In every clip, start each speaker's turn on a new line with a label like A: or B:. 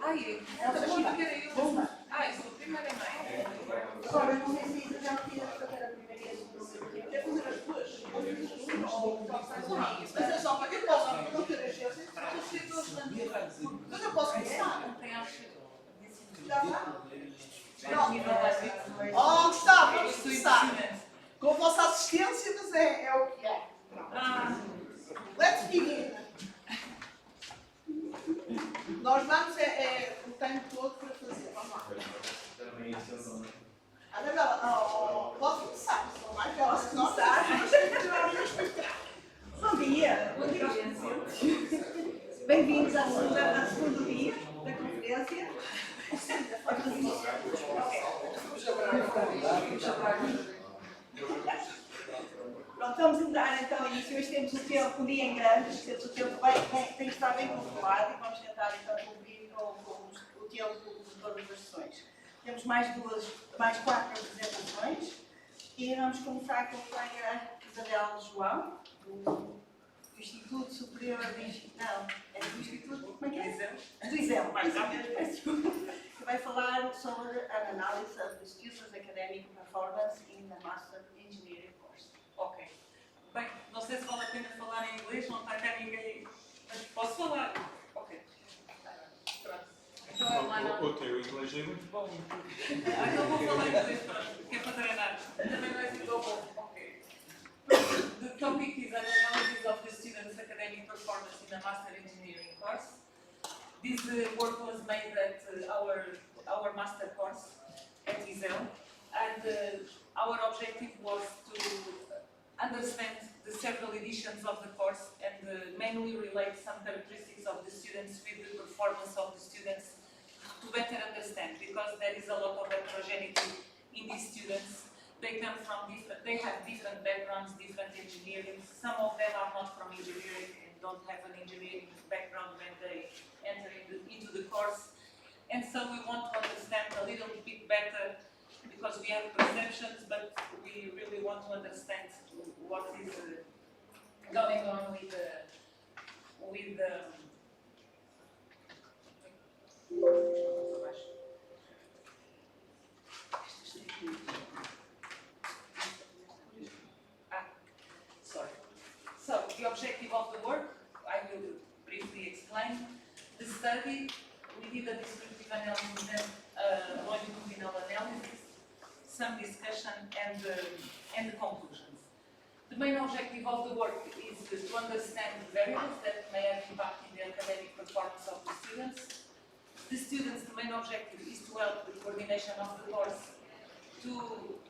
A: Ai, ela achou que era eu. Ai, sou primeira mãe.
B: Agora, não sei se isso já tinha de fazer a primeira e a segunda. Quer fazer as duas? Mas é só para que eu possa não ter agência. Mas eu posso começar. Já está? Oh, Gustavo, vamos começar. Com a vossa assistência, mas é o que é. Let's begin. Nós vamos o tempo todo para fazer. Vamos lá. Anabela, posso começar? Sou mais bela. Posso começar? Bom dia. Bom dia. Bem-vindos ao segundo dia da conferência. Pronto, vamos dar então início. Hoje temos o tempo, um dia em grande, temos o tempo tem que estar bem controlado e vamos tentar então cumprir o tempo de todas as sessões. Temos mais 4 apresentações e vamos começar com o colega Isabel João, do Instituto Superior de... Não, é do Instituto... Como é que é? Do ISEL. Que vai falar sobre a analysis of the students' academic performance in the Master Engineering course.
A: Ok. Bem, não sei se vale a pena falar em inglês, não está cá ninguém, mas posso falar. Ok. Pronto. Então,
C: o teu inglês é muito bom.
A: Então vou falar em inglês, pronto, que é para treinar. Também não é assim tão bom. Ok. The topic is an analysis of the students' academic performance in the Master Engineering course. This work was made at our master course at ISEL, and our objective was to understand the several editions of the course and mainly relate some characteristics of the students with the performance of the students to better understand, because there is a lot of heterogeneity in these students. They come from they have different backgrounds, different engineering. Some of them are not from engineering and don't have an engineering background when they enter into the course. And so we want to understand a little bit better, because we have perceptions, but we really want to understand what is going on with the sorry. So the objective of the work, I will briefly explain. The study, we did a descriptive analysis and longitudinal analysis, some discussion and the conclusions. The main objective of the work is to understand the variables that may have impact in the academic performance of the students. The main objective is to help the coordination of the course to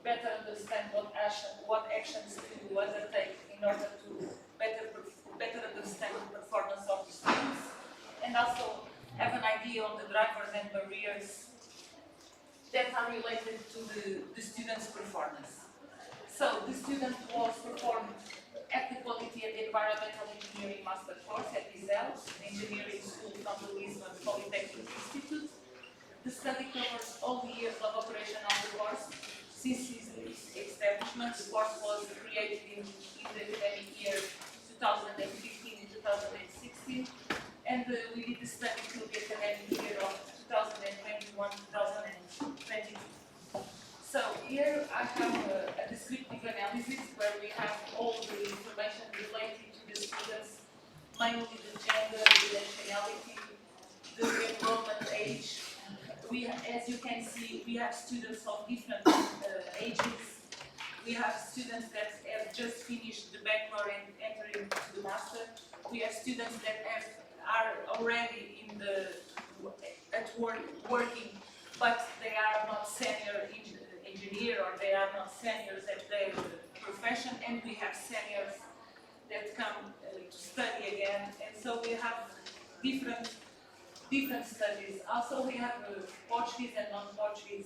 A: better understand what actions to undertake in order to better understand the performance of the students, and also have an idea on the drivers and barriers that are related to the student's performance. So the student was performed at the Quality and Environmental Engineering Master course at ISEL, an engineering school from the Lisbon Polytechnic Institute. The study covers all the years of operation of the course. Since its establishment, the course was created in the academic year 2015-2016, and we did the study till the academic year of 2021-2022. So here I have a descriptive analysis where we have all the information related to the students, mainly the gender, the nationality, the enrollment age. As you can see, we have students of different ages. We have students that have just finished the bachelor and entering the master. We have students that are already working, but they are not senior engineer, or they are not seniors at their profession, and we have seniors that come to study again, and so we have different studies. Also, we have Portuguese and non-Portuguese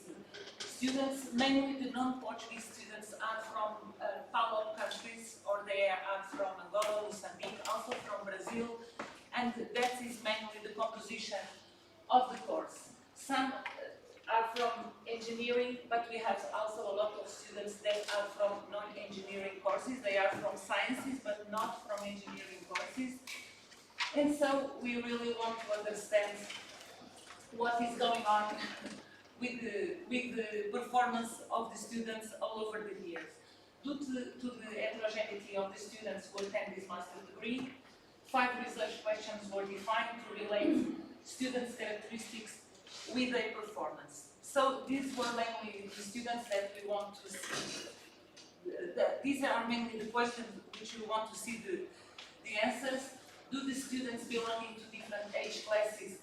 A: students. Mainly the non-Portuguese students are from FALOP countries, or they are from Angola, Mozambique, also from Brazil, and that is mainly the composition of the course. Some are from engineering, but we have also a lot of students that are from non-engineering courses. They are from sciences, but not from engineering courses. And so we really want to understand what is going on with the performance of the students all over the years. Due to the heterogeneity of the students who attend this master's degree, 5 research questions were defined to relate students' characteristics with their performance. So these were mainly the students that we want to see. These are mainly the questions which we want to see the answers. Do the students belonging to different age classes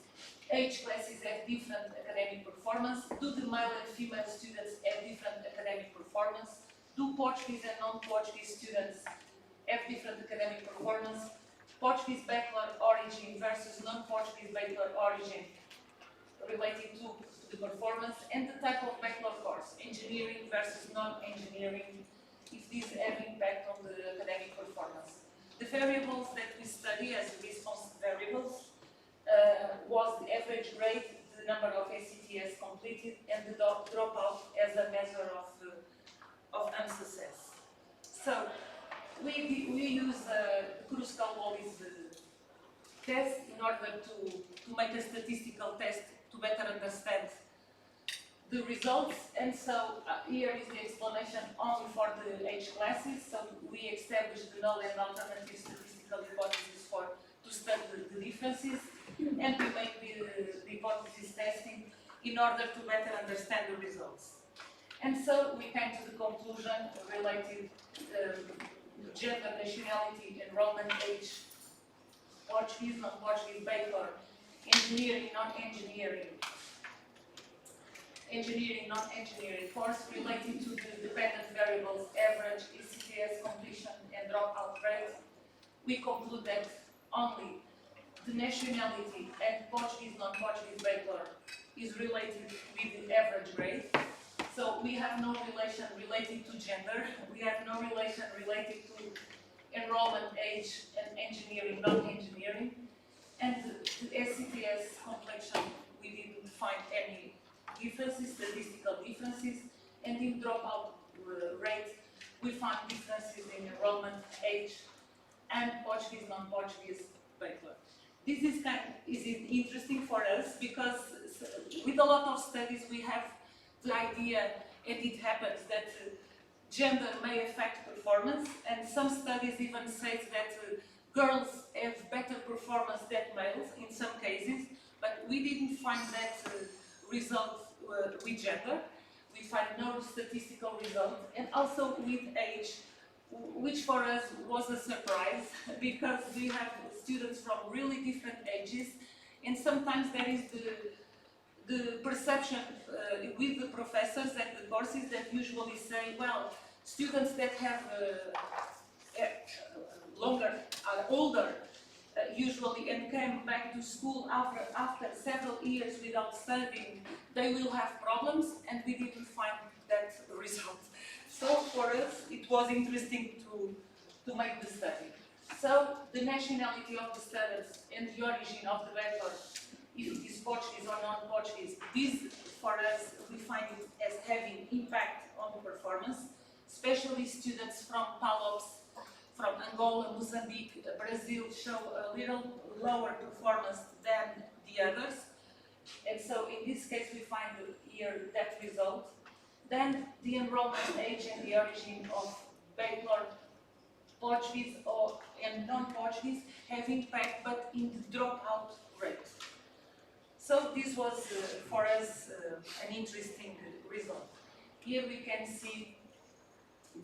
A: have different academic performance? Do the male and female students have different academic performance? Do Portuguese and non-Portuguese students have different academic performance? Portuguese bachelor origin versus non-Portuguese bachelor origin related to the performance, and the type of bachelor course, engineering versus non-engineering, if these have impact on the academic performance. The variables that we study as response variables was the average grade, the number of ACTS completed, and the dropout as a measure of unsuccess. So we use Kruskal-Wallis test in order to make a statistical test to better understand the results. And so here is the explanation only for the age classes. So we established the null and alternative statistical hypothesis to study the differences, and we make the hypothesis testing in order to better understand the results. And so we came to the conclusion related gender, nationality, enrollment age, Portuguese, non-Portuguese bachelor, engineering, non-engineering, engineering, non-engineering course related to the dependent variables, average, ECTS completion, and dropout rate. We conclude that only the nationality and Portuguese, non-Portuguese bachelor is related with the average grade. So we have no relation related to gender. We have no relation related to enrollment age and engineering, non-engineering. And the SCTS complexion, we didn't find any differences, statistical differences. And in dropout rate, we found differences in enrollment age and Portuguese, non-Portuguese bachelor. This is interesting for us because with a lot of studies we have the idea, and it happens, that gender may affect performance, and some studies even say that girls have better performance than males in some cases, but we didn't find that result with gender. We find no statistical result, and also with age, which for us was a surprise because we have students from really different ages, and sometimes there is the perception with the professors and the courses that usually say, well, students that have older usually, and came back to school after several years without studying, they will have problems, and we didn't find that result. So for us, it was interesting to make the study. So the nationality of the students and the origin of the bachelor, if it is Portuguese or non-Portuguese, this for us, we find it as having impact on the performance, especially students from PALOPS, from Angola, Mozambique, Brazil show a little lower performance than the others. And so in this case, we find here that result. Then the enrollment age and the origin of bachelor, Portuguese and non-Portuguese have impact, but in the dropout rate. So this was for us an interesting result. Here we can see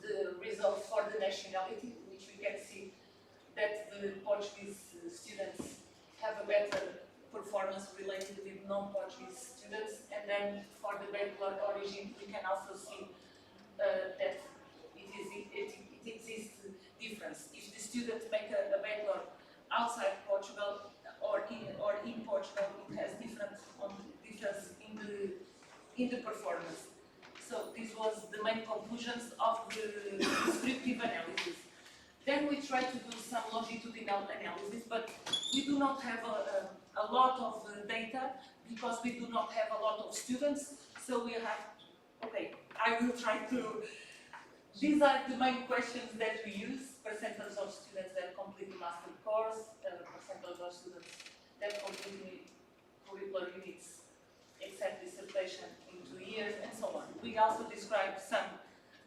A: the result for the nationality, which we can see that the Portuguese students have a better performance related with non-Portuguese students, and then for the bachelor origin we can also see that it exists difference. If the students make a bachelor outside Portugal or in Portugal, it has difference in the performance. So this was the main conclusions of the descriptive analysis. Then we try to do some longitudinal analysis, but we do not have a lot of data because we do not have a lot of students. So we have, okay, I will try to, these are the main questions that we use. percentage of students that complete the master course, percentage of students that complete curricular units except dissertation in 2 years, and so on. We also describe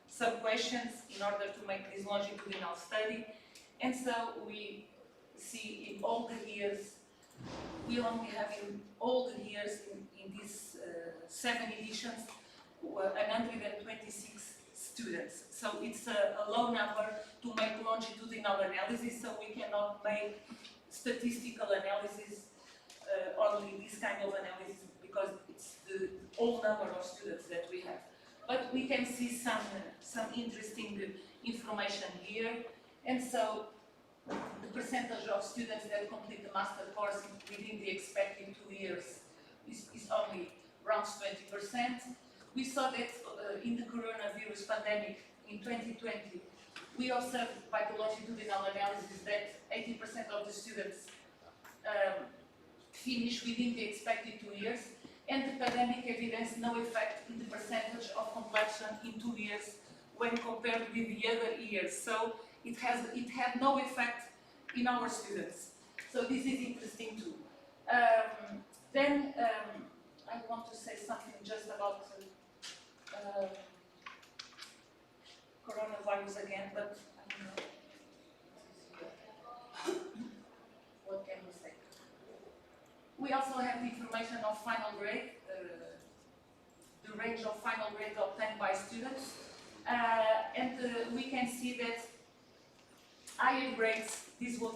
A: some questions in order to make this longitudinal study, and so we see in all the years, we only have in all the years in these 7 editions 126 students. So it's a low number to make longitudinal analysis, so we cannot make statistical analysis, only this kind of analysis, because it's the whole number of students that we have. But we can see some interesting information here, and so the percentage of students that complete the master course within the expected 2 years is only around 20%. We saw that in the coronavirus pandemic in 2020, we observed by the longitudinal analysis that 80% of the students finish within the expected 2 years, and the pandemic evidenced no effect in the percentage of completion in 2 years when compared with the other years. So it had no effect in our students. So this is interesting too. Then I want to say something just about coronavirus again, but I don't know. What can we say? We also have the information of final grade, the range of final grade obtained by students, and we can see that higher grades, this was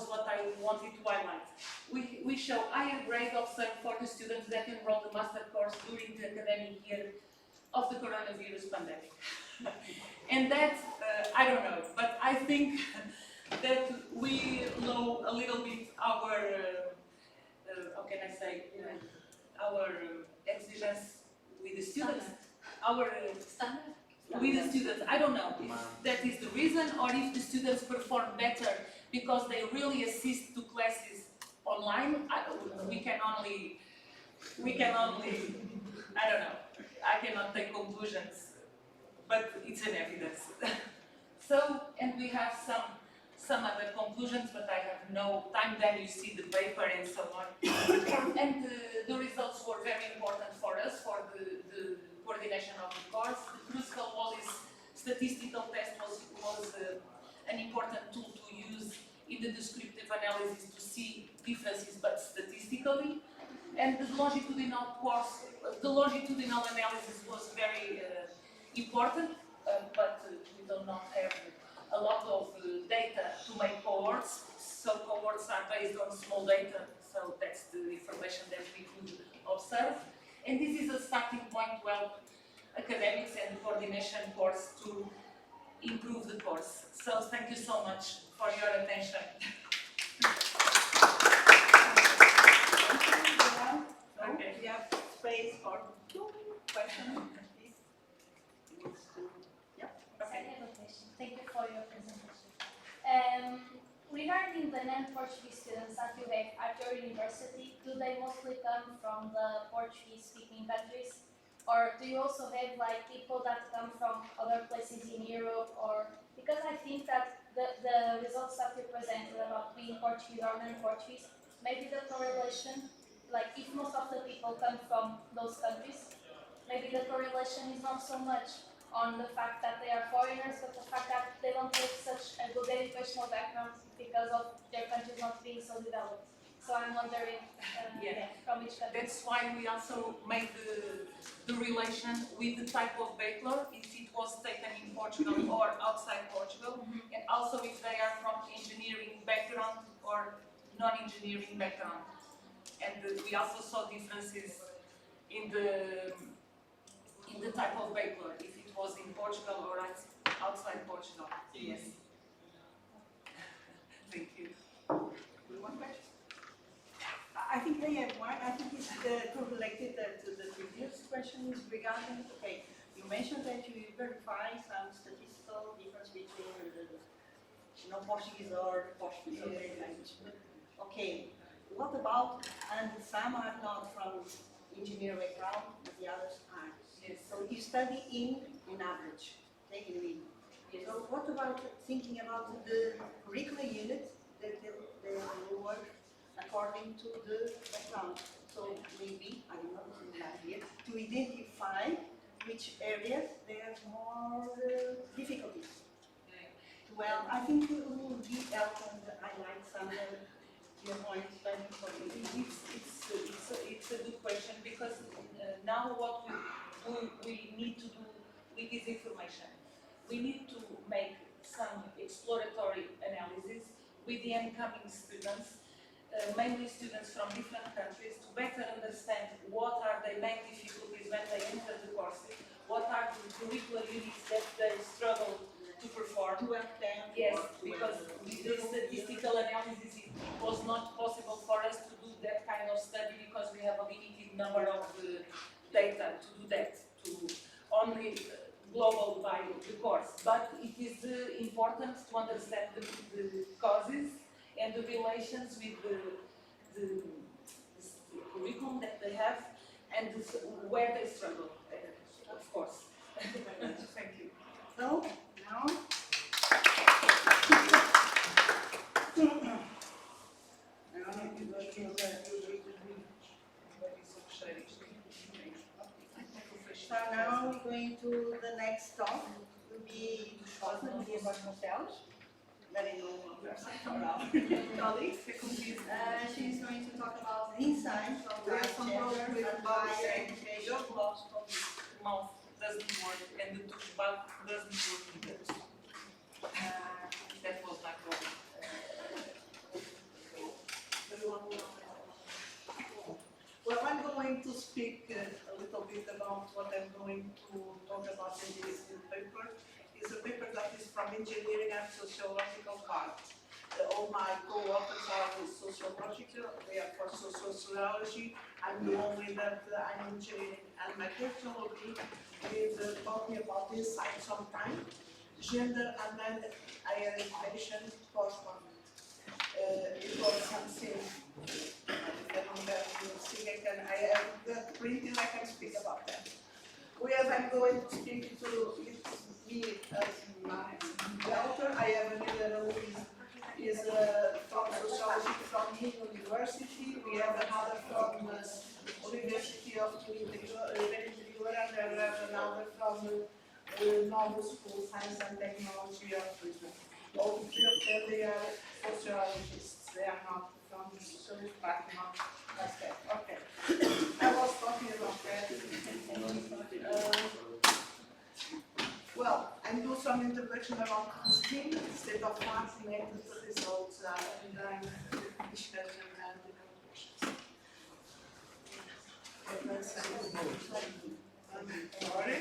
A: what I wanted to highlight. We show higher grade observed for the students that enrolled the master course during the academic year of the coronavirus pandemic. And that, I don't know, but I think that we low a little bit our, how can I say, our exigence with the students, our standard with the students. I don't know if that is the reason, or if the students perform better because they really assist to classes online. We can only, I don't know, I cannot take conclusions, but it's an evidence. So, and we have some other conclusions, but I have no time. Then you see the paper and so on. And the results were very important for us, for the coordination of the course. The crucial Wallis statistical test was an important tool to use in the descriptive analysis to see differences, but statistically. And the longitudinal course, the longitudinal analysis was very important, but we do not have a lot of data to make cohorts. So cohorts are based on small data, so that's the information that we could observe. And this is a starting point to help academics and coordination course to improve the course. So thank you so much for your attention.
B: Okay. We have space for 2 questions.
C: I have a question. Thank you for your presentation. Regarding the non-Portuguese students that you have at your university, do they mostly come from the Portuguese-speaking countries? Or do you also have like people that come from other places in Europe? Or because I think that the results that you presented about being Portuguese or non-Portuguese, maybe the correlation, like if most of the people come from those countries, maybe the correlation is not so much on the fact that they are foreigners, but the fact that they don't have such a good educational background because of their countries not being so developed. So I'm wondering from which country.
A: That's why we also made the relation with the type of bachelor, if it was taken in Portugal or outside Portugal, and also if they are from engineering background or non-engineering background. And we also saw differences in the type of bachelor, if it was in Portugal or outside Portugal. Yes. Thank you.
B: One question? I think they have one. I think it's correlated to the previous questions regarding, okay, you mentioned that you verify some statistical difference between Portuguese or Portuguese language. Okay, what about, and some are not from engineer background, but the others are.
A: Yes.
B: So you study in average, take in mean.
A: Yes.
B: So what about thinking about the curriculum unit that they will work according to the background? So maybe, I don't know, this is an idea, to identify which areas they have more difficulties. Well, I think it will be helpful to highlight some your points, maybe for you.
A: It's a good question because now what we need to do with this information, we need to make some exploratory analysis with the incoming students, mainly students from different countries, to better understand what are the main difficulties when they enter the courses, what are the curricular units that they struggle to perform.
B: To help them.
A: Yes, because with the statistical analysis it was not possible for us to do that kind of study because we have a limited number of data to do that, to only global by the course. But it is important to understand the causes and the relations with the curriculum that they have and where they struggle, of course. Thank you.
B: So, now. So now we're going to the next talk. Will be Maria Barcelos, very normal person from our colleagues. She's going to talk about insights of the gender and higher education.
A: Mouth doesn't work and the touch bar doesn't work either. That was my problem.
D: Well, I'm going to speak a little bit about what I'm going to talk about in this paper. It's a paper that is from engineering and sociological part. All my co-authors are sociological, they are for sociology. I'm the only that I'm engineering, and my question will be with talking about this side sometime, gender and higher education post-COVID. It was something. I have that printed, I can speak about that. Whereas I'm going to speak to me as my author. I have another who is from sociology from Yale University. We have another from the University of Interior, and I have another from the Nova School Science and Technology of Lisbon. All three of them, they are sociologists. They are not from the socialist party, not like that. Okay. I was talking about that. Well, I do some introduction about the STEAM, state of facts, methods, results, and then the discussion and the conclusions. Sorry.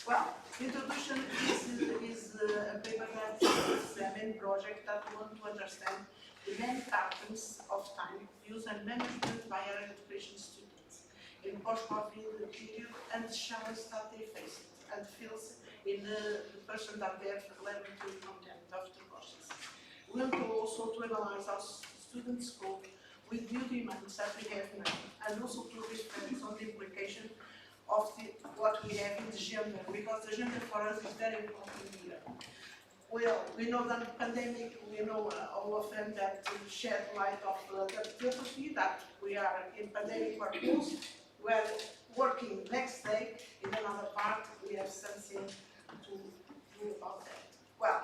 D: Well, introduction is a paper that is a main project that we want to understand the main patterns of time use and management by higher education students in post-COVID period and the challenges that they face and feels in the person that they have learned to content of the process. We want to also to analyze our students' scope with new demands that we have now and also to reflect on the implication of what we have in the gender, because the gender for us is very important here. Well, we know that the pandemic, we know all of them that shed light of the difficulty that we are in pandemic work rules. We're working next day, in another part, we have something to do about that. Well,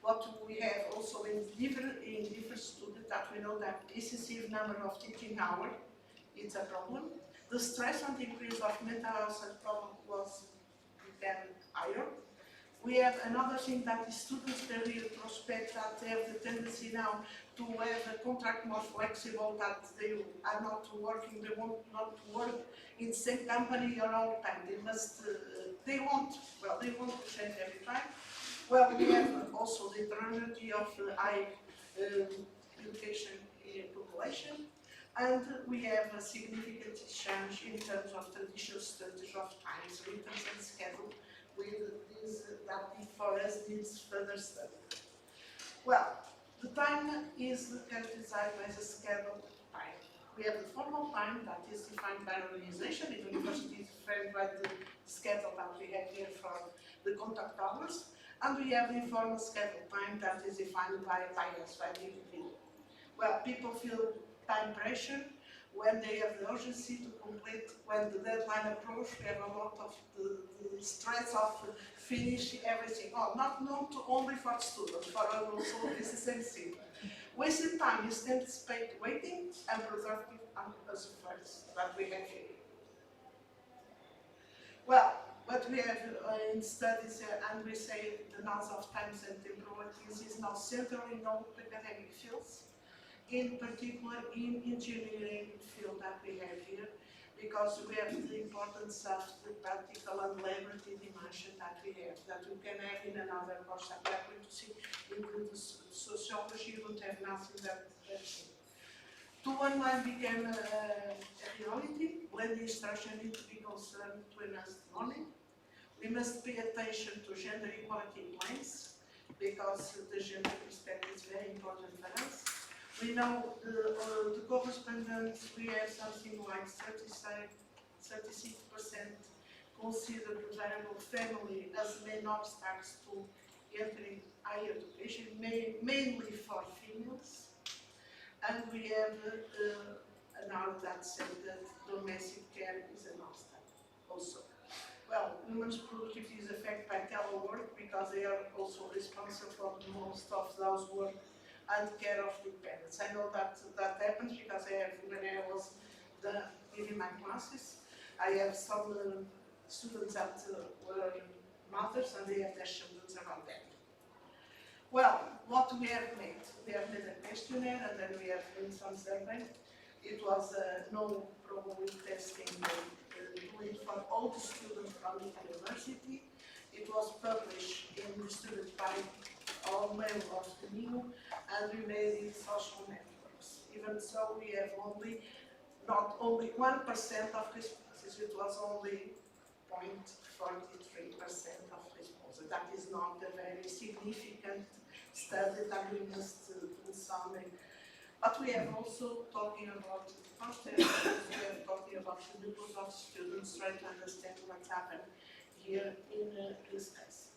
D: what we have also in different students that we know that excessive number of teaching hours, it's a problem. The stress and increase of mental health and problem was then higher. We have another thing that the students, they retrospect that they have the tendency now to have a contract more flexible, that they are not working, they want not to work in the same company a long time. They must, they want to change every time. Well, we have also the heterogeneity of the high education population. And we have a significant change in terms of traditional studies of times, rhythms and schedule, with this that for us needs further study. Well, The time is characterized by the scheduled time. We have the formal time that is defined by organization. The university is defined by the schedule that we have here for the contact hours. And we have the informal schedule time that is defined by us, by the individual. Well, people feel time pressure when they have the urgency to complete, when the deadline approaches. We have a lot of the stress of finish everything. Oh, not only for students, for us also it's the same thing. Wasted time is anticipated waiting and productive as efforts that we have here. Well, what we have in studies and we say the knowledge of times and temporalities is now central in all academic fields, in particular in engineering field that we have here, because we have the importance of the practical and laboratory dimension that we have, that we can have in another course that we are going to see, include sociology. You don't have nothing that. 2-1-1 became a reality when the instruction needs to be concerned to enhance learning. We must pay attention to gender equality plans, because the gender perspective is very important for us. We know the correspondence, we have something like 36% consider the variable family as main obstacles to entering higher education, mainly for females. And we have an art that says that domestic care is an obstacle also. Well, women's productivity is affected by telework because they are also responsible for most of those work and care of dependents. I know that happens because when I was giving my classes, I have some students that were mothers and they have their children around them. Well, what we have made a questionnaire and then we have done some survey. It was no probability testing doing for all the students from the university. It was published in the student guide all mail of the new, and we made it social networks. Even so, we have not only 1% of responses, it was only 0.43% of responses. That is not a very significant study that we must do some. But we are also talking about the content, we are talking about the numbers of students trying to understand what's happened here in this case.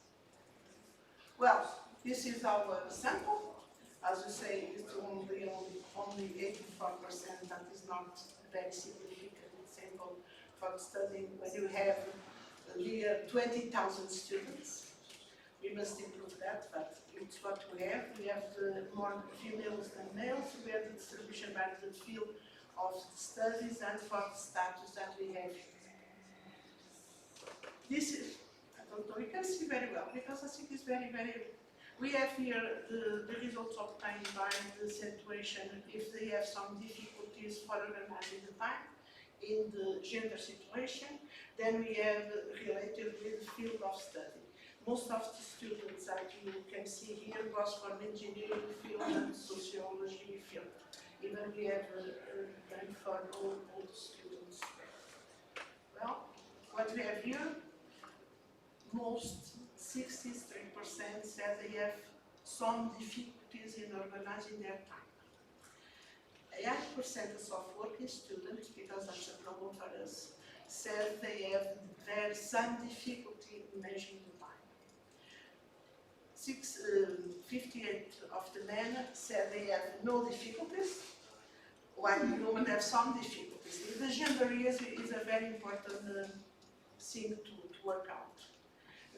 D: Well, this is our sample. As you say, it's only 84%. That is not a very significant sample for studying when you have here 20,000 students. We must improve that, but it's what we have. We have more females than males. We have the distribution by the field of studies and for the status that we have. This is, I don't know, you can see very well because I think it's very, very. We have here the results obtained by the situation if they have some difficulties for organizing the time in the gender situation. Then we have related with the field of study. Most of the students that you can see here was from engineering field and sociology field. Even we have done for all the students. Well, what we have here, most 63% said they have some difficulties in organizing their time. A high percentage of working students, because that's a problem for us, said they have some difficulty in measuring the time. 58 of the men said they have no difficulties, while the women have some difficulties. The gender is a very important thing to work out.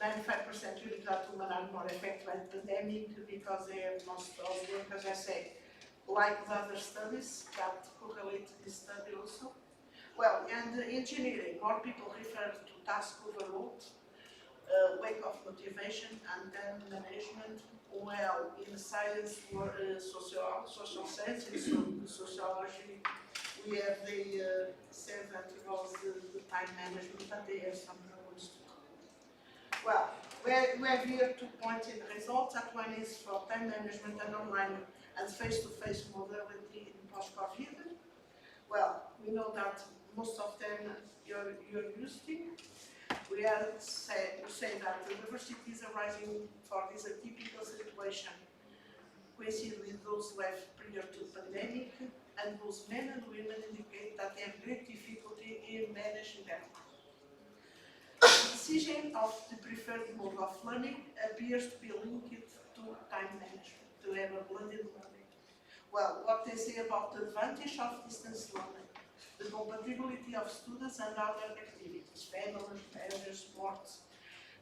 D: 95% believe that women are more affected by the pandemic because they have most of work, as I say, like the other studies that correlate to this study also. Well, and engineering, more people refer to task overload, lack of motivation, and then management. Well, in science or social sciences, in sociology, we have said that it was the time management, but they have some problems too. Well, we have here 2 points in the results. That one is for time management and online and face-to-face modality in post-COVID. Well, we know that most of them you're used to. We say that the diversity is arising for this atypical situation coincide with those left prior to the pandemic, and those men and women indicate that they have great difficulty in managing their time. The decision of the preferred mode of learning appears to be linked to time management, to have a blended learning. Well, what they say about the advantage of distance learning, the compatibility of students and other activities, family, leisure, sports,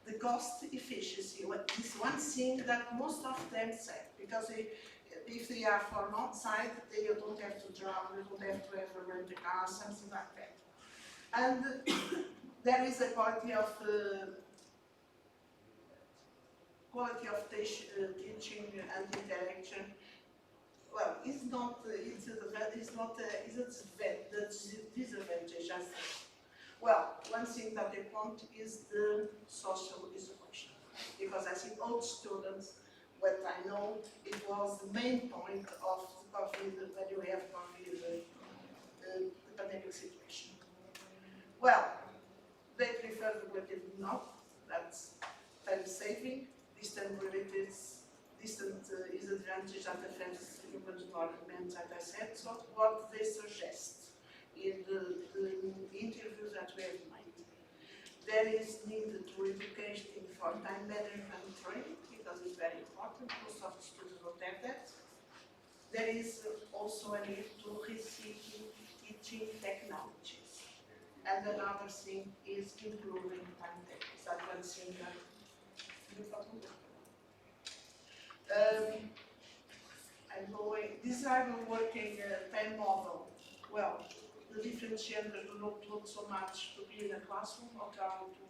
D: the cost efficiency is one thing that most of them say, because if they are from outside, they don't have to drive, they don't have to have a rent a car, something like that. And there is a quality of teaching and interaction. Well, it's not it's a disadvantage, I think. Well, one thing that they want is the social isolation, because I think all students, what I know, it was the main point of COVID when you have COVID, the pandemic situation. Well, they prefer the relative not, that's time saving, distant relatives, distant is advantage that affects human development, as I said. So what they suggest in the interviews that we have made, there is needed to education for time management training, because it's very important, most of the students don't have that. There is also a need to reseeking teaching technologies. And another thing is improving timetables. That one thing that I'm going, desirable working time model. Well, the different genders do not look so much to be in a classroom or down to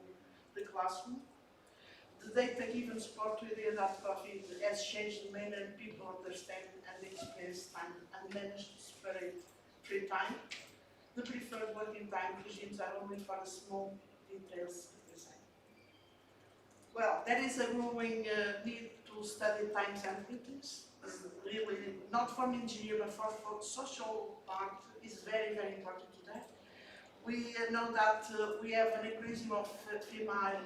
D: the classroom. The data given support to the idea that COVID has changed the manner people understand and experience time and manage to separate free time. The preferred working time regimes are only for the small details of design. Well, there is a growing need to study times and meetings. Really, not from engineer, but for social part is very, very important today. We know that we have an increase of female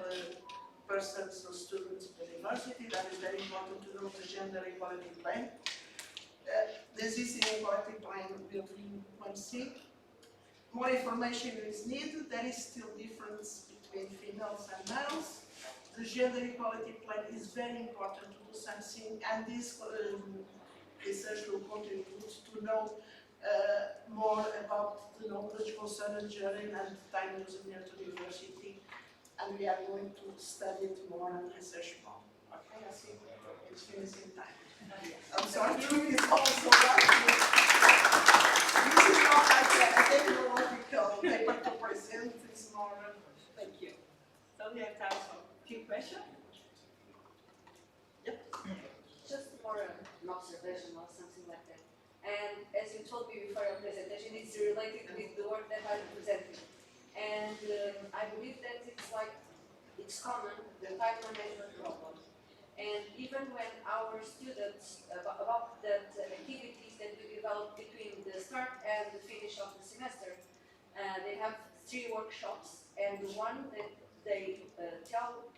D: persons or students in the university. That is very important to know the gender equality plan. The existing equality plan will be one thing. More information is needed. There is still difference between females and males. The gender equality plan is very important to do something, and this research will contribute to know more about the knowledge concerning gender and time using at the university, and we are going to study it more and research more. Okay, I think it's finishing time. I'm sorry, it's also this is not like a technological paper to present, it's more.
B: Thank you. So we have time for a few questions.
E: Just more an observation or something like that. And as you told me before your presentation, it's related with the work that I'm presenting. And I believe that it's common, the time management problem. And even when our students, about the activities that we develop between the start and the finish of the semester, they have 3 workshops, and the one that they tell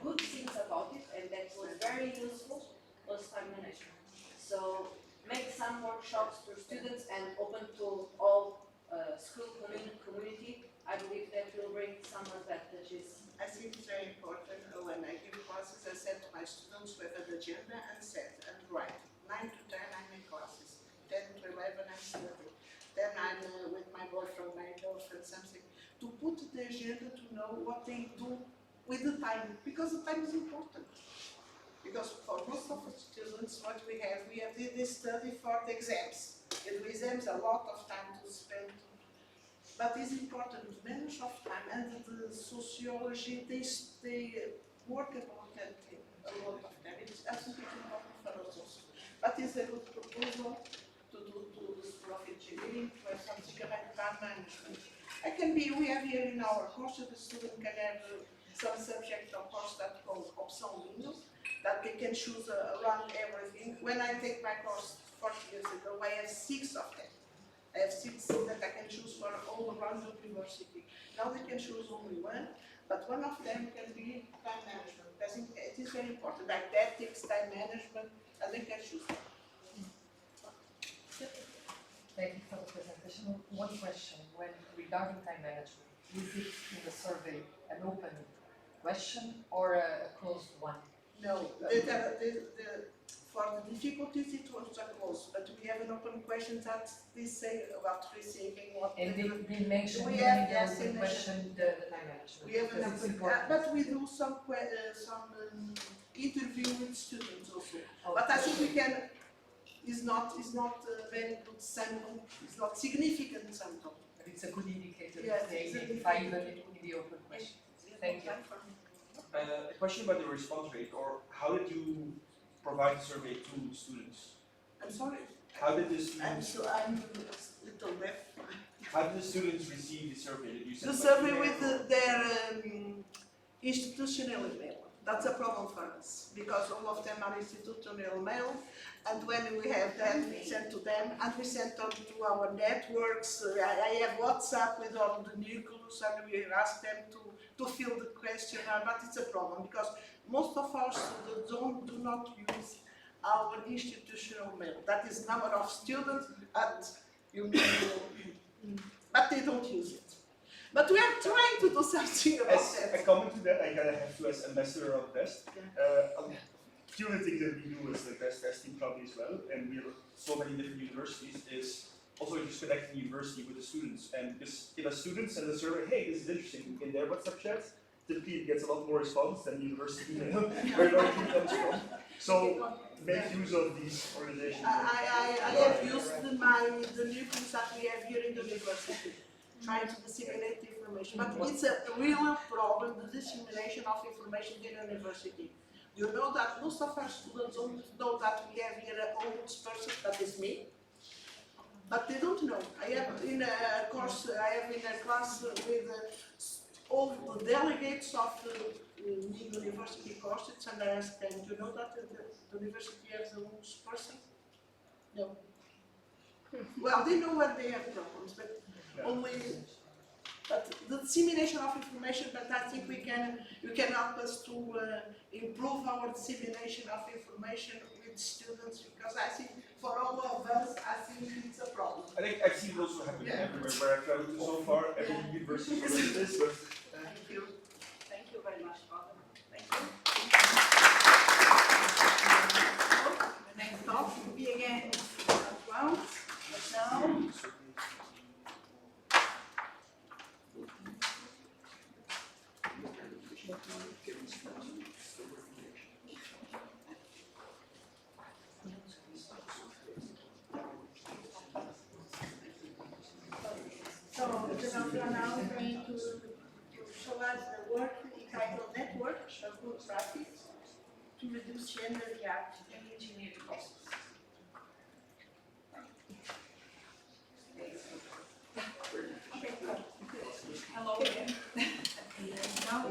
E: good things about it, and that was very useful, was time management. So make some workshops for students and open to all school community. I believe that will bring some advantages.
D: I think it's very important when I give classes, I said to my students with an agenda and set and write. 9 to 10 I make classes, 10 to 11 I'm studying. Then I'm with my boyfriend, my girlfriend, something. To put the agenda to know what they do with the time, because the time is important. Because for most of the students, what we have this study for the exams. And the exams a lot of time to spend. But it's important to manage of time, and the sociology, they work about that thing, a lot of time. It's absolutely important for us also. But it's a good proposal to do this profit engineering, to have something about time management. We have here in our course, the student can have some subject of course that called option windows, that they can choose around everything. When I take my course 40 years ago, I have 6 of them. I have 6 that I can choose for all around the university. Now they can choose only one, but one of them can be time management. I think it is very important, like ethics, time management, and they can choose.
F: Thank you for the presentation. One question, when regarding time management, is it in the survey an open question or a closed one?
D: No, for the difficulties it was a close, but we have an open question that they say about receiving what
F: And
D: they do.
F: they mentioned
D: We
F: in
D: have,
F: the
D: yes,
F: open
D: in
F: question the time management.
D: We have an
F: because it's
D: open,
F: important.
D: but we do some interview with students also.
F: Oh,
D: But I think we can, is not very good sample, it's not significant sample.
F: But it's a good indicator
D: Yes,
F: if they
D: it's a good
F: identify even
D: indicator.
F: in the open question. Thank you.
G: A question about the response rate, or how did you provide the survey to students?
D: I'm sorry.
G: How did the students,
D: I'm a little deaf.
G: how did the students receive the survey? Did you send
D: The
G: by
D: survey
G: email
D: with
G: or-
D: their institutional email. That's a problem for us because all of them are institutional mail, and when we have them, we send to them, and we send them to our networks. I have WhatsApp with all the nucleus, and we ask them to fill the questionnaire, but it's a problem because most of our students do not use our institutional mail. That is number of students at but they don't use it. But we are trying to do something about
G: As a
D: that.
G: comment to that, I gotta have to as ambassador of BEST. A few of the things that we do as the BEST testing probably as well, and we're so many different universities, is also just connecting the university with the students. And because if a student sends a survey, hey, this is interesting, in their WhatsApp chat, typically it gets a lot more response than the university email, where it originally comes from. So make use of these organizations.
D: I have used the nucleus that we have here in the university, trying to disseminate the information. But it's a real problem, the dissemination of information in the university. You know that most of our students don't know that we have here an ombudsperson, that is me. But they don't know. I have in a course, I have in a class with all the delegates of the university courses, and I ask them, do you know that the university has a ombudsperson? No. Well, they know when they have problems, but only. But the dissemination of information, but I think you can help us to improve our dissemination of information with students, because I think for all of us, I think it's a problem.
G: I think I've seen it also happen everywhere where I've traveled to so far, every university is doing this, but
D: Thank you. Thank you very much, Father. Thank you. The next talk will be again at 12, but now. So, we are now going to show us the work entitled Network of Good Practice to Reduce Gender Gap in Engineering Courses.
A: Hello again. Now,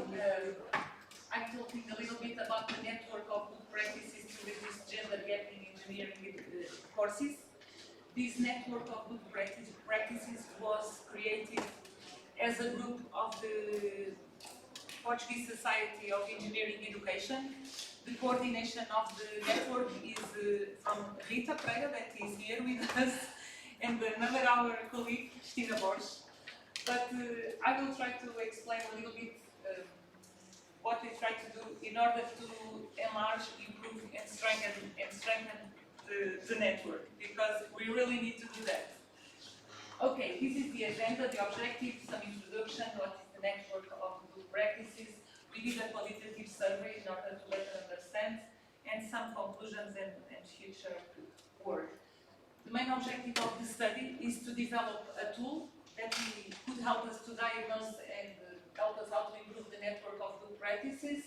A: I'm talking a little bit about the network of good practices to reduce gender gap in engineering courses. This network of good practices was created as a group of the Portuguese Society of Engineering Education. The coordination of the network is from Rita Pereira, that is here with us, and another our colleague, Cristina Borges. But I will try to explain a little bit what we try to do in order to enlarge, improve, and strengthen the network, because we really need to do that. Okay, this is the agenda, the objectives, some introduction, what is the network of good practices. We did a qualitative survey in order to better understand, and some conclusions and future work. The main objective of the study is to develop a tool that could help us to diagnose and help us how to improve the network of good practices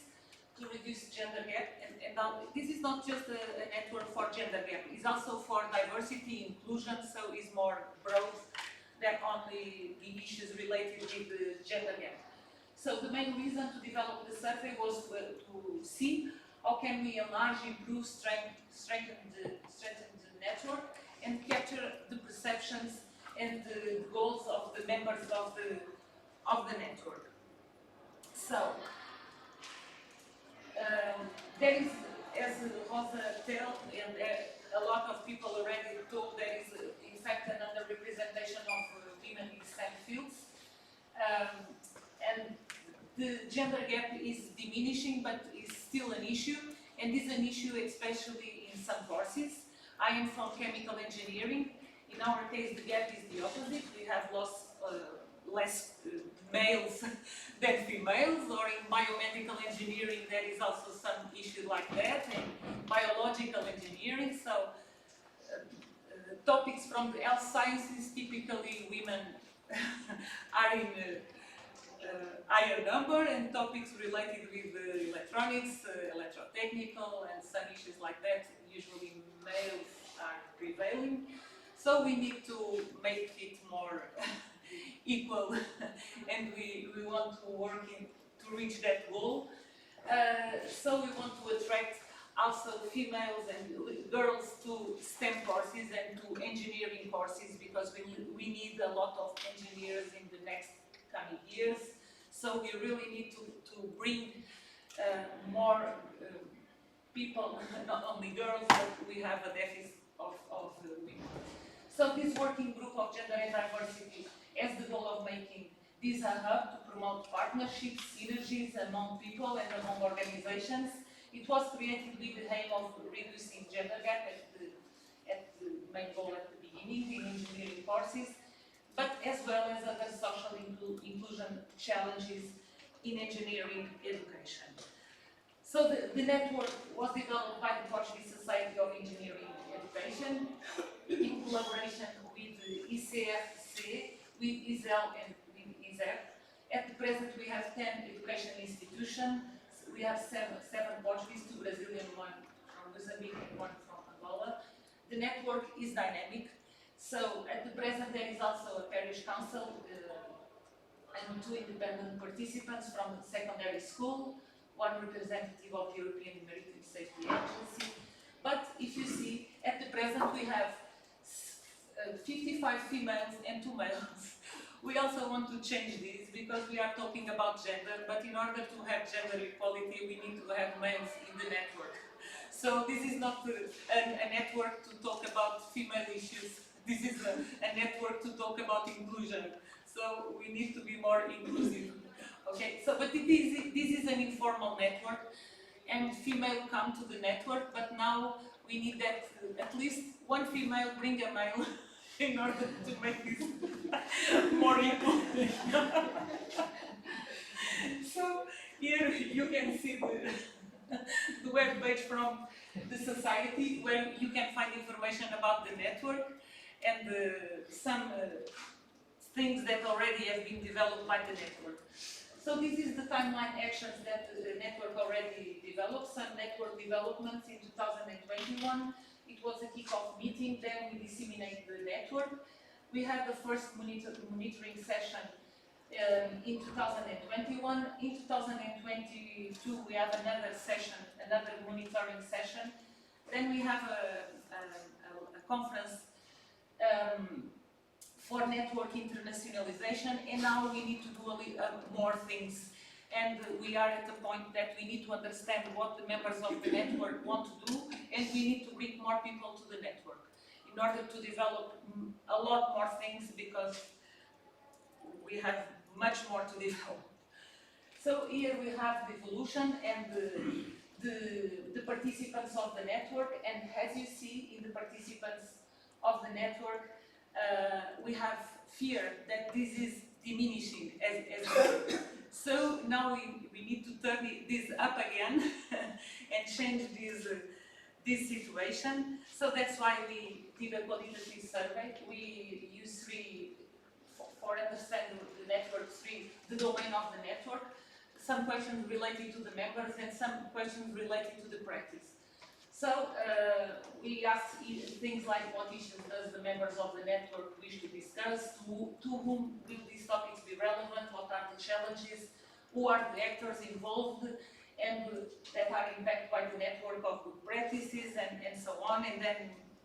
A: to reduce gender gap. And this is not just a network for gender gap, it's also for diversity, inclusion, so it's more broad than only the issues related with the gender gap. So the main reason to develop the survey was to see how can we enlarge, improve, strengthen the network, and capture the perceptions and the goals of the members of the network. So there is, as Rosa told, and a lot of people already told, there is in fact an underrepresentation of women in STEM fields. And the gender gap is diminishing, but is still an issue, and is an issue especially in some courses. I am from chemical engineering. In our case, the gap is the opposite. We have lost less males than females, or in biomedical engineering there is also some issue like that, and biological engineering. So topics from the health sciences, typically women are in higher number, and topics related with electronics, electrotechnical, and some issues like that, usually males are prevailing. So we need to make it more equal, and we want to work to reach that goal. So we want to attract also females and girls to STEM courses and to engineering courses, because we need a lot of engineers in the next coming years. So we really need to bring more people, not only girls, but we have a deficit of women. So this working group of gender and diversity has the goal of making this a hub to promote partnerships, synergies among people and among organizations. It was created with the aim of reducing gender gap at the main goal at the beginning in engineering courses, but as well as other social inclusion challenges in engineering education. So the network was developed by the Portuguese Society of Engineering Education in collaboration with ICFC, with ISEL and with ISEP. At the present we have 10 education institutions. We have seven Portuguese, 2 Brazilian, 1 from Mozambique and 1 from Angola. The network is dynamic. So at the present there is also a parish council and 2 independent participants from the secondary school, 1 representative of the European Maritime Safety Agency. But if you see, at the present we have 55 females and 2 males. We also want to change this because we are talking about gender, but in order to have gender equality we need to have males in the network. So this is not a network to talk about female issues, this is a network to talk about inclusion. So we need to be more inclusive. Okay, so but this is an informal network, and female come to the network, but now we need that at least 1 female bring a male in order to make this more equal. So here you can see the web page from the society, where you can find information about the network and some things that already have been developed by the network. So this is the timeline actions that the network already developed, some network developments in 2021. It was a kick-off meeting, then we disseminated the network. We had the first monitoring session in 2021. In 2022 we have another session, another monitoring session. Then we have a conference for network internationalization, and now we need to do more things. And we are at the point that we need to understand what the members of the network want to do, and we need to bring more people to the network in order to develop a lot more things, because we have much more to develop. So here we have the evolution and the participants of the network, and as you see in the participants of the network, we have fear that this is diminishing as well. So now we need to turn this up again and change this situation. So that's why we did a qualitative survey. We use 3, for understanding the network, 3, the domain of the network, some questions related to the members and some questions related to the practice. So we asked things like what issues does the members of the network wish to discuss, to whom will these topics be relevant, what are the challenges, who are the actors involved, and that are impacted by the network of good practices, and so on. And then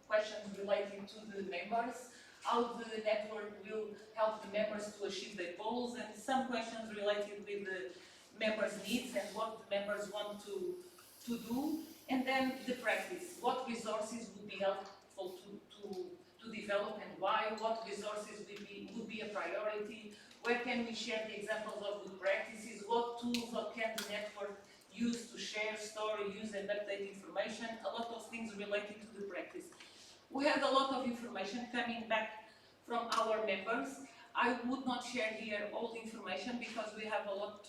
A: questions related to the members, how the network will help the members to achieve their goals, and some questions related with the members' needs and what the members want to do. And then the practice, what resources would be helpful to to develop and why, what resources would be a priority, where can we share the examples of good practices, what tools can the network use to share, store, use and update information, a lot of things related to the practice. We had a lot of information coming back from our members. I would not share here all the information because we have a lot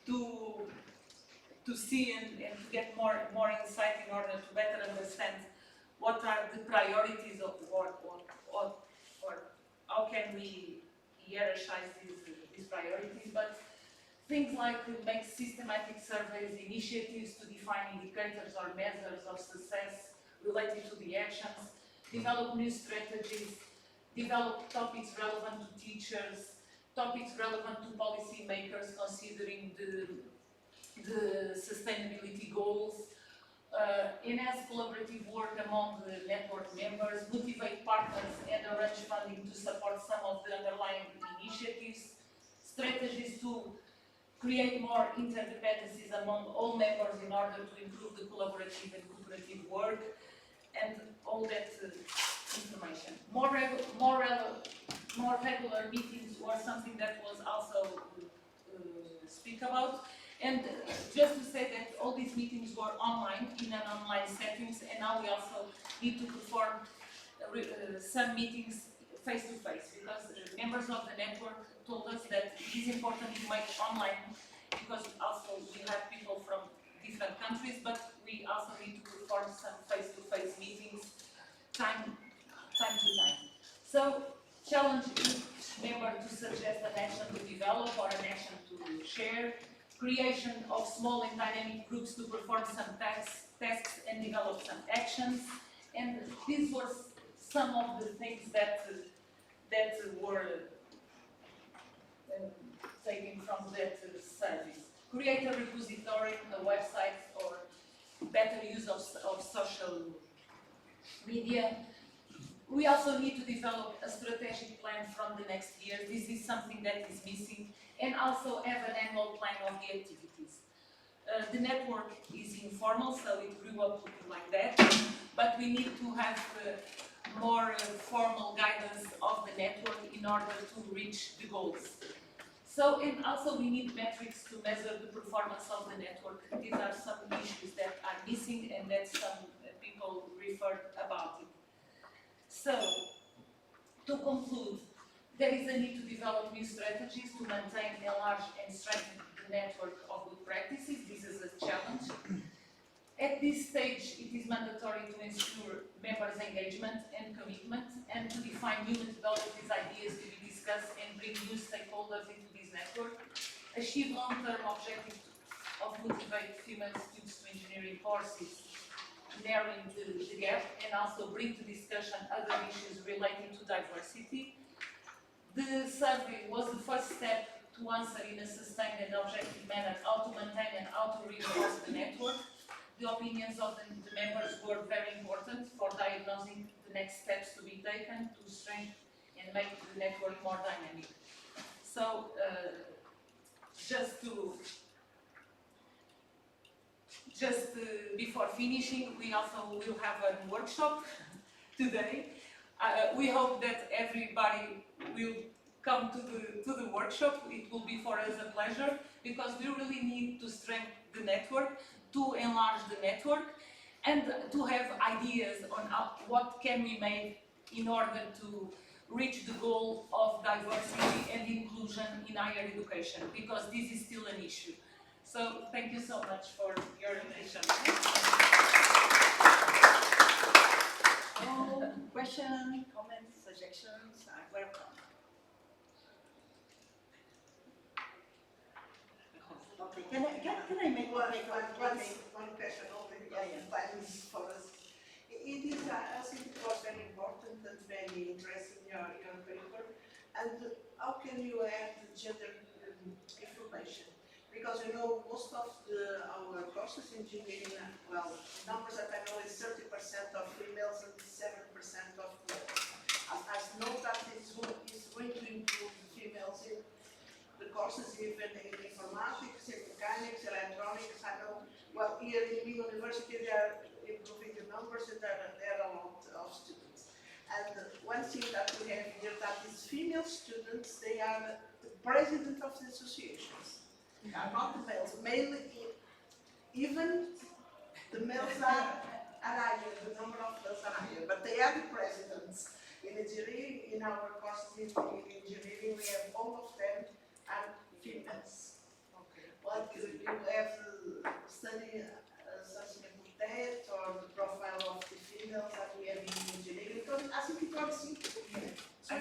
A: to see and to get more insight in order to better understand what are the priorities of work or how can we hierarchize these priorities. But things like make systematic surveys, initiatives to define indicators or measures of success related to the actions, develop new strategies, develop topics relevant to teachers, topics relevant to policy makers considering the sustainability goals, enhance collaborative work among the network members, motivate partners and arrange funding to support some of the underlying initiatives, strategies to create more interdependencies among all members in order to improve the collaborative and cooperative work, and all that information. More regular meetings were something that was also speak about. And just to say that all these meetings were online, in an online settings, and now we also need to perform some meetings face-to-face, because members of the network told us that it is important to make online, because also we have people from different countries, but we also need to perform some face-to-face meetings time to time. So, challenge each member to suggest an action to develop or an action to share, creation of small and dynamic groups to perform some tasks and develop some actions, and these were some of the things that were taken from that service. Create a repository, a website, or better use of social media. We also need to develop a strategic plan from the next year. This is something that is missing, and also have an annual plan of the activities. The network is informal, so it grew up looking like that, but we need to have more formal guidance of the network in order to reach the goals. So, and also we need metrics to measure the performance of the network. These are some issues that are missing and that some people referred about it. So, to conclude, there is a need to develop new strategies to maintain, enlarge and strengthen the network of good practices. This is a challenge. At this stage, it is mandatory to ensure members' engagement and commitment, and to define new methodologies, ideas to be discussed and bring new stakeholders into this network. Achieve long-term objectives of motivate female students to engineering courses, narrowing the gap, and also bring to discussion other issues relating to diversity. The survey was the first step to answer in a sustained and objective manner how to maintain and how to reinforce the network. The opinions of the members were very important for diagnosing the next steps to be taken to strengthen and make the network more dynamic. So, before finishing, we also will have a workshop today. We hope that everybody will come to the workshop. It will be for us a pleasure, because we really need to strengthen the network, to enlarge the network, and to have ideas on what can we make in order to reach the goal of diversity and inclusion in higher education, because this is still an issue. So, thank you so much for your attention.
B: Questions, comments, suggestions are welcome. Okay, can I make one
D: question only because time is for us. It is, I think it was very important and very interesting your paper. And how can you add gender information? Because you know most of our courses in engineering, well, numbers that I know is 30% of females and 7% of males. I know that is going to improve females in the courses, even in informatics, in mechanics, electronics. I know, well, here in the university they are improving the numbers and there are a lot of students. one thing that we have here that is female students, they are the president of the associations. They are not the males. Even the males are higher, the number of males are higher, but they are the presidents. In engineering, in our course in engineering, we have all of them are females. But you have study something about that, or the profile of the females that we have in engineering, because I think it's very simple. So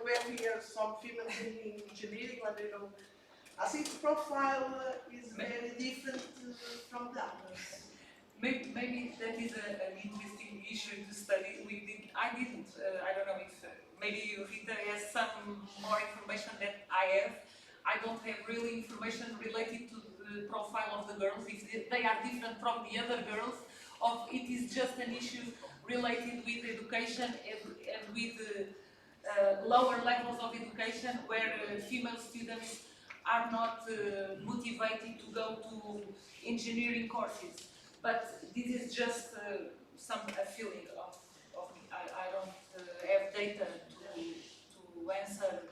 D: where we have some females in engineering, but you know, I think the profile is very different from the others.
A: Maybe that is an interesting issue to study. I didn't. I don't know if maybe Rita has some more information that I have. I don't have really information related to the profile of the girls, if they are different from the other girls, or it is just an issue related with education and with lower levels of education where female students are not motivated to go to engineering courses. But this is just a feeling of me. I don't have data to answer.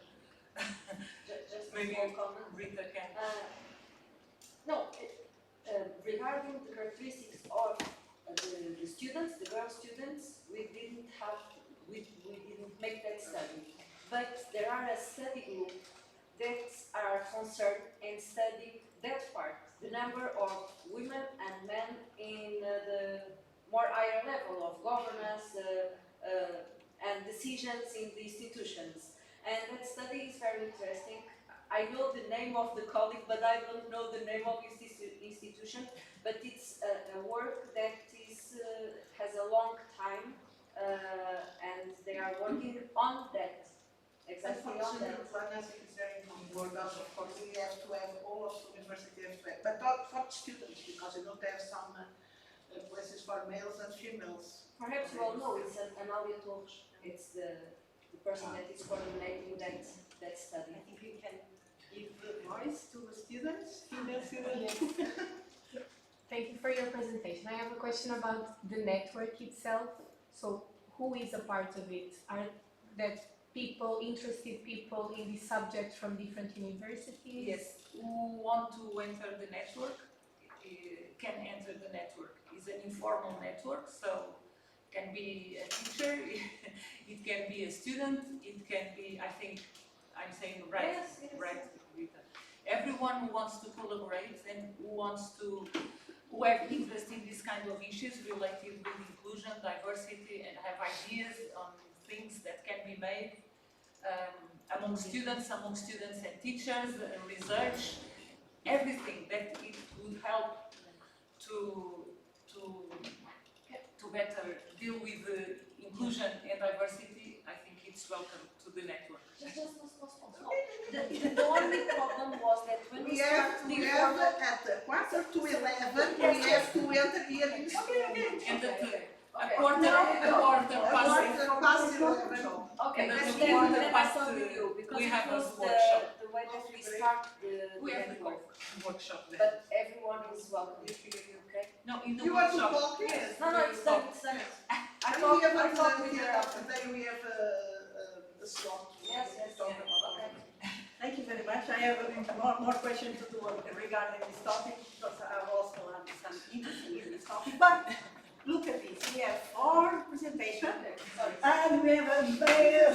E: Just a
A: Maybe
E: small comment.
A: Rita can.
E: Regarding the characteristics of the students, the girl students, we didn't make that study. But there are a study group that are concerned and study that part, the number of women and men in the more higher level of governance and decisions in the institutions. And that study is very interesting. I know the name of the colleague, but I don't know the name of his institution. But it's a work that has a long time, and they are working on that, exactly on that.
D: I think it's very important. Of course, we have to have all of the university have to have, but not for students, because you don't have some places for males and females.
E: Perhaps you all know it's an auditor. It's the person that is coordinating that study.
B: I think we can give voice to the students, female students.
H: Thank you for your presentation. I have a question about the network itself. So who is a part of it? Are that people, interested people in this subject from different universities?
A: Yes, who want to enter the network can enter the network. It's an informal network, so it can be a teacher, it can be a student, it can be, I think, I'm saying right,
E: Yes, yes.
A: right, Rita. Everyone who wants to collaborate and who have interest in this kind of issues related with inclusion, diversity, and have ideas on things that can be made among students and teachers, research, everything that it would help to better deal with inclusion and diversity. I think it's welcome to the network.
E: Just the only problem was that when we started the
D: At 11:15, we have to enter here in school.
A: And that a
E: Okay.
A: quarter
D: past 11.
E: Okay,
A: And
E: but
A: then
E: then
A: the
E: I
A: past,
E: thought with you, because
A: we
E: it
A: have a
E: was
A: workshop.
E: the way that we start
A: We
E: the
A: have the
E: network.
A: workshop there.
E: But everyone is welcome, okay?
A: No, in the
D: You want to
A: workshop.
D: talk? Yes.
E: No, it's done, it's done. I
D: And
E: thought
D: we have
E: I thought
D: a
E: we
D: here
E: were.
D: today we have a slot to
E: Yes,
D: talk
E: yes,
D: about.
E: okay.
B: Thank you very much. I have more questions to do regarding this topic, because I also understand interesting in this topic. But look at this. We have our presentation, and we have a male.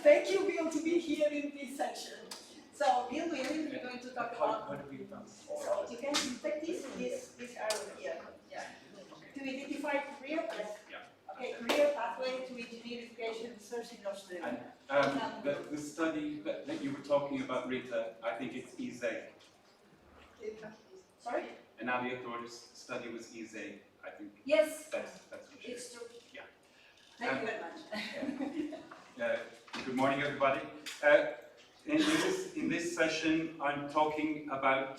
B: Thank you, Bill, to be here in this section. So, Bill, we're going to talk about. So you can take this arrow here. Yeah. To identify career path. Okay, career pathway to engineering education research in Australia.
I: The study that you were talking about, Rita, I think it's EZE.
E: Sorry?
I: An Aliator's study was EZE, I think.
E: Yes,
I: That's for sure.
E: it's true.
B: Thank you very much.
I: Good morning, everybody. In this session, I'm talking about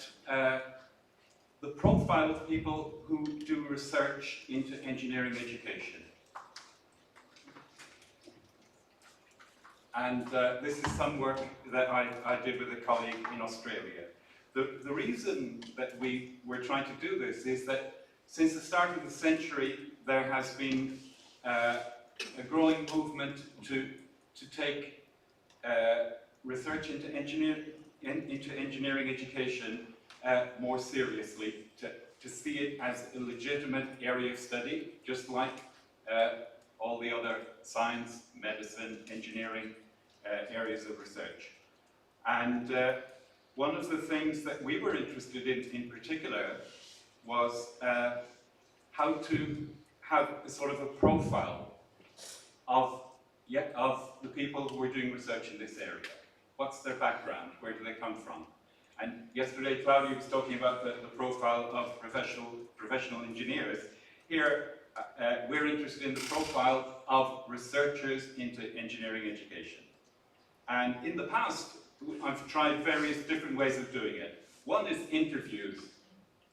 I: the profile of people who do research into engineering education. And this is some work that I did with a colleague in Australia. The reason that we were trying to do this is that since the start of the century, there has been a growing movement to take research into engineering education more seriously, to see it as a legitimate area of study, just like all the other science, medicine, engineering areas of research. And one of the things that we were interested in particular was how to have a sort of a profile of the people who are doing research in this area. What's their background? Where do they come from? And yesterday, Claudia was talking about the profile of professional engineers. Here, we're interested in the profile of researchers into engineering education. And in the past, I've tried various different ways of doing it. One is interviews.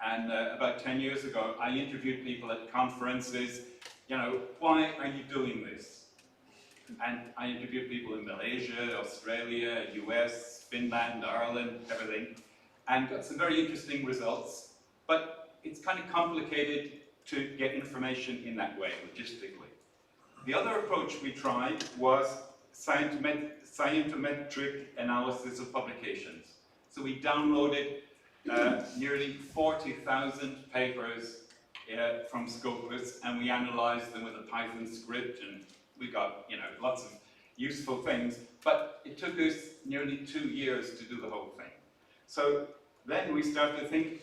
I: And about 10 years ago, I interviewed people at conferences, why are you doing this? And I interviewed people in Malaysia, Australia, US, Finland, Ireland, everything, and got some very interesting results. But it's kind of complicated to get information in that way, logistically. The other approach we tried was scientometric analysis of publications. So we downloaded nearly 40,000 papers from Scopus, and we analyzed them with a Python script, and we got lots of useful things, but it took us nearly 2 years to do the whole thing. So then we started to think,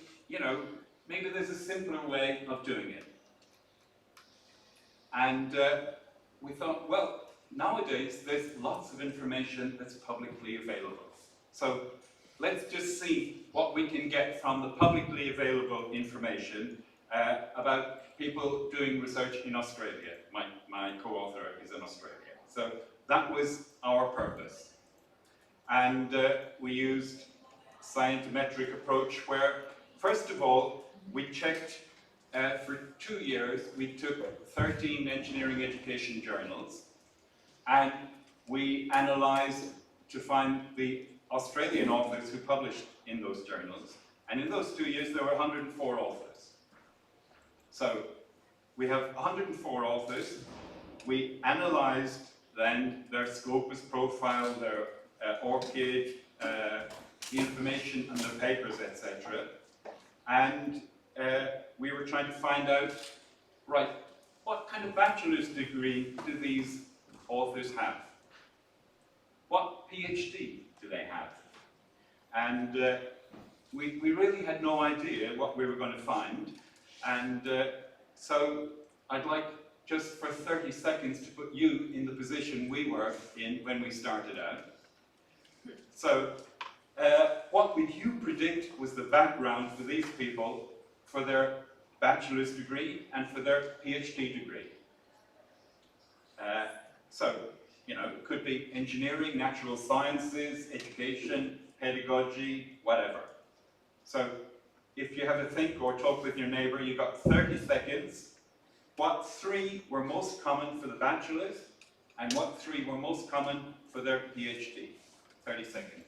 I: maybe there's a simpler way of doing it. And we thought, well, nowadays there's lots of information that's publicly available. So let's just see what we can get from the publicly available information about people doing research in Australia. My co-author is in Australia. So that was our purpose. And we used scientometric approach where, first of all, we checked for 2 years, we took 13 engineering education journals, and we analyzed to find the Australian authors who published in those journals. And in those 2 years, there were 104 authors. So we have 104 authors. We analyzed then their Scopus profile, their ORCID, the information on their papers, etc. And we were trying to find out, right, what kind of bachelor's degree do these authors have? What PhD do they have? And we really had no idea what we were going to find. And so I'd like just for 30 seconds to put you in the position we were in when we started out. So what would you predict was the background for these people for their bachelor's degree and for their PhD degree? It could be engineering, natural sciences, education, pedagogy, whatever. So if you have a think or talk with your neighbour, you've got 30 seconds. What 3 were most common for the bachelor's and what 3 were most common for their PhD? 30 seconds.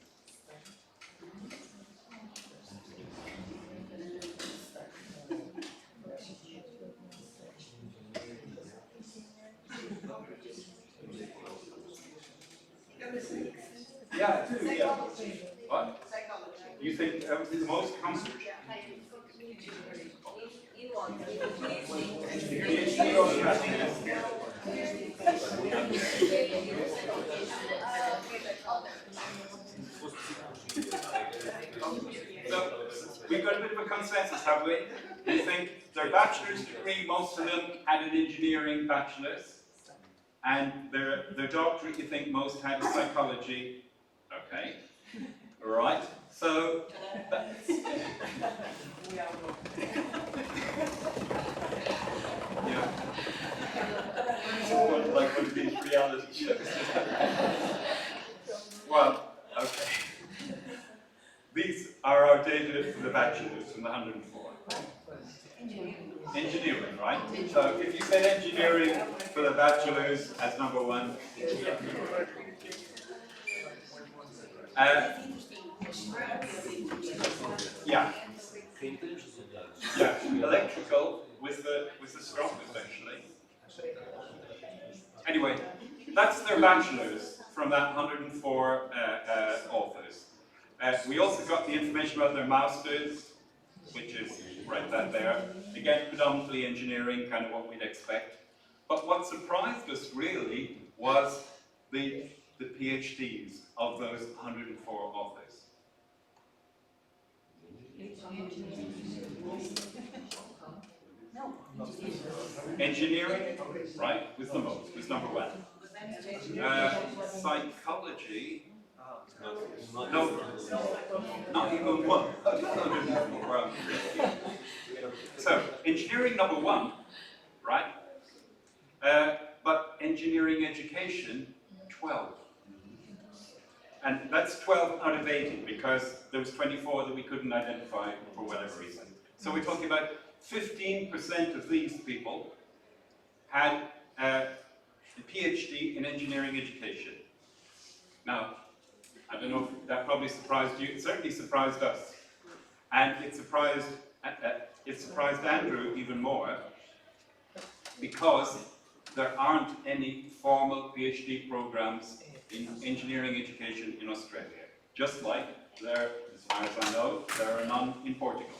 I: Yeah, 2, yeah. What?
D: Psychology.
I: You think the most common?
E: In what?
I: PhD or bachelor's? So we've got a bit of a consensus, have we? You think their bachelor's degree, most of them had an engineering bachelor's, and their doctorate, you think most had psychology. Okay, right. So that's yeah. Like one of these reality shows. Well, okay. These are our data for the bachelor's from the 104. Engineering, right? So if you said engineering for the bachelor's as number 1, yeah. Yeah, electrical was the strongest actually. Anyway, that's their bachelor's from that 104 authors. We also got the information about their master's, which is right that there. Again, predominantly engineering, kind of what we'd expect. But what surprised us really was the PhDs of those 104 authors. Engineering, right, was the most, was number one. Psychology, no, not even one. So, engineering number one, right? But engineering education, 12. And that's 12 out of 80 because there was 24 that we couldn't identify for whatever reason. So we're talking about 15% of these people had a PhD in engineering education. Now, I don't know if that probably surprised you. It certainly surprised us. And it surprised Andrew even more because there aren't any formal PhD programs in engineering education in Australia. Just like there, as far as I know, there are none in Portugal.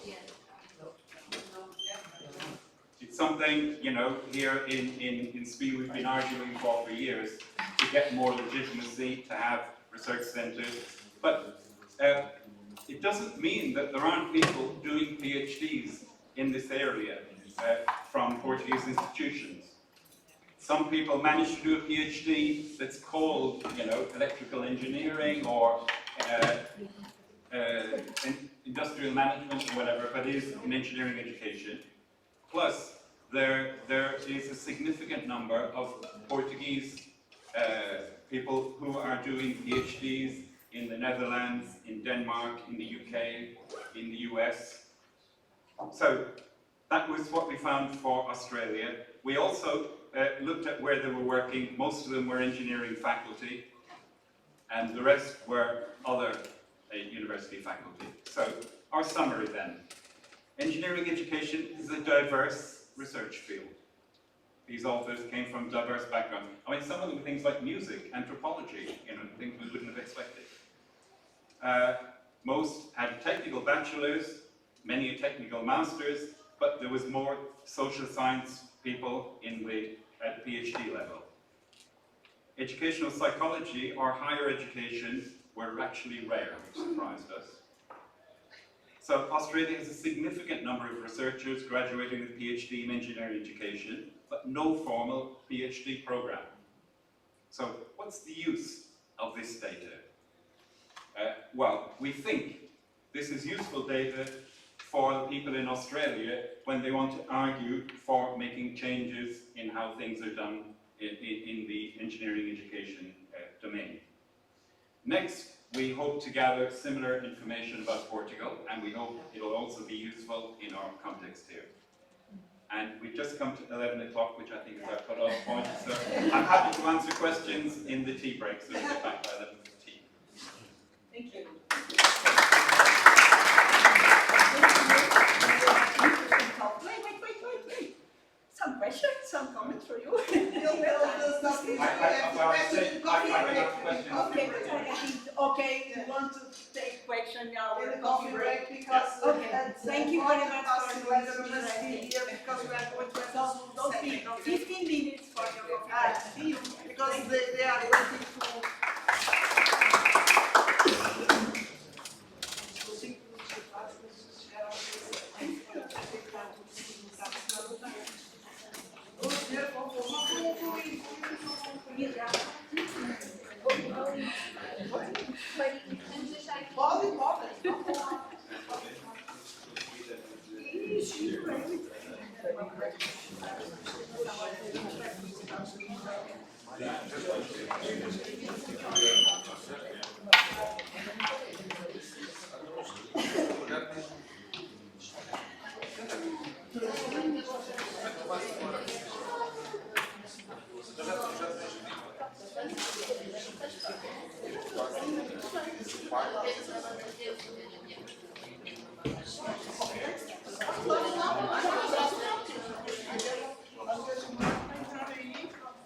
I: It's something, you know, here in Cispee we've been arguing for years to get more legitimacy, to have research centres. But it doesn't mean that there aren't people doing PhDs in this area from Portuguese institutions. Some people manage to do a PhD that's called, you know, electrical engineering or industrial management or whatever, but is in engineering education. Plus, there is a significant number of Portuguese people who are doing PhDs in the Netherlands, in Denmark, in the UK, in the US. So that was what we found for Australia. We also looked at where they were working. Most of them were engineering faculty, and the rest were other university faculty. So our summary then. Engineering education is a diverse research field. These authors came from diverse backgrounds. I mean, some of them things like music, anthropology, you know, things we wouldn't have expected. Most had a technical bachelor's, many a technical master's, but there was more social science people at PhD level. Educational psychology or higher education were actually rare, which surprised us. So Australia has a significant number of researchers graduating with PhD in engineering education, but no formal PhD program. So what's the use of this data? Well, we think this is useful data for the people in Australia when they want to argue for making changes in how things are done in the engineering education domain. Next, we hope to gather similar information about Portugal, and we hope it will also be useful in our context here. And we've just come to 11 o'clock, which I think is our cut-off point, so I'm happy to answer questions in the tea break, so we'll get back by 11 for tea.
B: Thank you. Wait. Some questions, some comments for you. Okay, you want to take question now or
D: coffee break because
B: okay, thank you very much for your
D: here because we are going to have
B: don't speak, 15 minutes for your coffee.
D: because they are waiting to.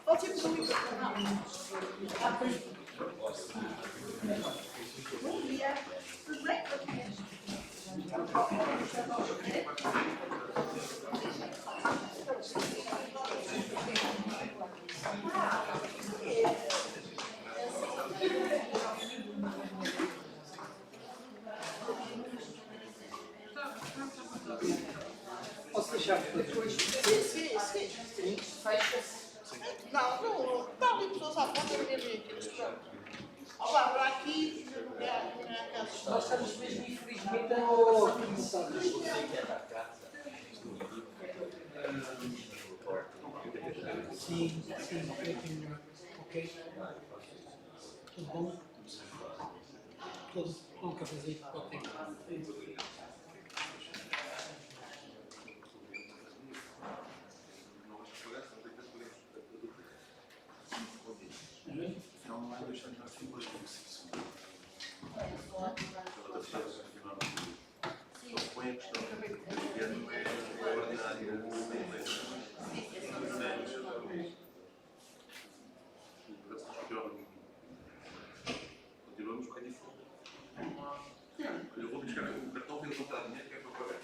B: Pode ir comigo.
F: Depois,
D: Sim.
F: fecha-se.
D: Não, está ali pessoas à porta de ver aqueles pronto. Agora aqui, não é caso.
F: Nós estamos mesmo, infelizmente, a começar.
J: Sim, ok. Tudo bom? Tudo bom, cafezinho, ok.
K: Continuamos com a diferença. Eu vou buscar o cartão, vou contar dinheiro que é para pagar.